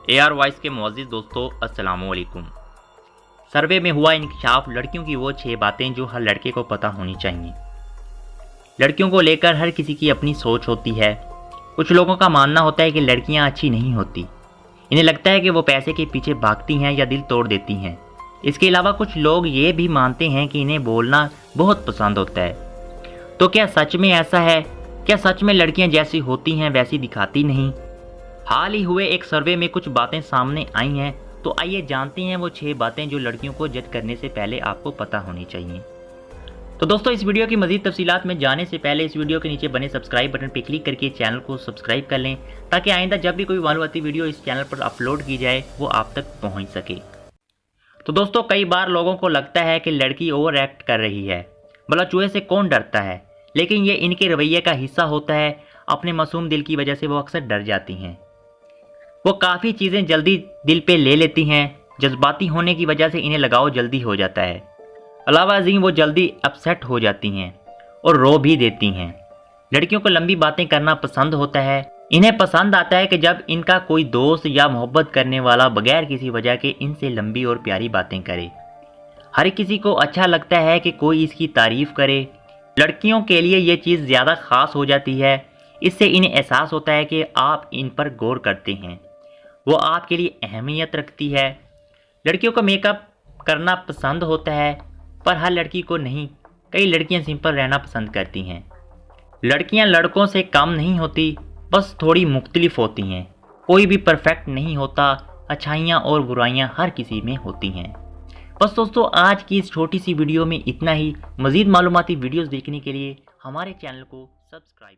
AR voice के मुअज़्ज़िज़ दोस्तों अस्सलामुअलैकुम। सर्वे में हुआ इंकशाफ लड़कियों की वो 6 बातें जो हर लड़के को पता होनी चाहिए। लड़कियों को लेकर हर किसी की अपनी सोच होती है। कुछ लोगों का मानना होता है कि लड़कियां अच्छी नहीं होती। इन्हें लगता है कि वो पैसे के पीछे भागती हैं या दिल तोड़ देती हैं। इसके अलावा कुछ लोग ये भी मानते हैं कि इन्हें बोलना बहुत पसंद होता है। तो क्या सच में ऐसा है? क्या सच में लड़कियां जैसी होती हैं वैसी दिखाती नहीं? हाल ही हुए एक सर्वे में कुछ बातें सामने आई हैं, तो आइए जानते हैं वो 6 बातें जो लड़कियों को जज करने से पहले आपको पता होनी चाहिए। तो दोस्तों, इस वीडियो की मज़ीद तफसीलात में जाने से पहले इस वीडियो के नीचे बने सब्सक्राइब बटन पर क्लिक करके चैनल को सब्सक्राइब कर लें, ताकि आइंदा जब भी कोई मालूमाती वीडियो इस चैनल पर अपलोड की जाए वो आप तक पहुँच सके। तो दोस्तों, कई बार लोगों को लगता है कि लड़की ओवर एक्ट कर रही है, भला चूहे से कौन डरता है, लेकिन ये इनके रवैये का हिस्सा होता है। अपने मासूम दिल की वजह से वो अक्सर डर जाती हैं। वो काफ़ी चीज़ें जल्दी दिल पे ले लेती हैं। जज्बाती होने की वजह से इन्हें लगाव जल्दी हो जाता है। अलावा अजीम वो जल्दी अपसेट हो जाती हैं और रो भी देती हैं। लड़कियों को लंबी बातें करना पसंद होता है। इन्हें पसंद आता है कि जब इनका कोई दोस्त या मोहब्बत करने वाला बगैर किसी वजह के इनसे लंबी और प्यारी बातें करे। हर किसी को अच्छा लगता है कि कोई इसकी तारीफ़ करे। लड़कियों के लिए ये चीज़ ज़्यादा ख़ास हो जाती है। इससे इन्हें एहसास होता है कि आप इन पर गौर करते हैं, वो आपके लिए अहमियत रखती है। लड़कियों को मेकअप करना पसंद होता है, पर हर लड़की को नहीं। कई लड़कियां सिंपल रहना पसंद करती हैं। लड़कियां लड़कों से कम नहीं होती, बस थोड़ी मुख्तलिफ होती हैं। कोई भी परफेक्ट नहीं होता। अच्छाइयाँ और बुराइयाँ हर किसी में होती हैं। बस दोस्तों, आज की इस छोटी सी वीडियो में इतना ही। मज़ीद मालूमाती वीडियोज़ देखने के लिए हमारे चैनल को सब्सक्राइब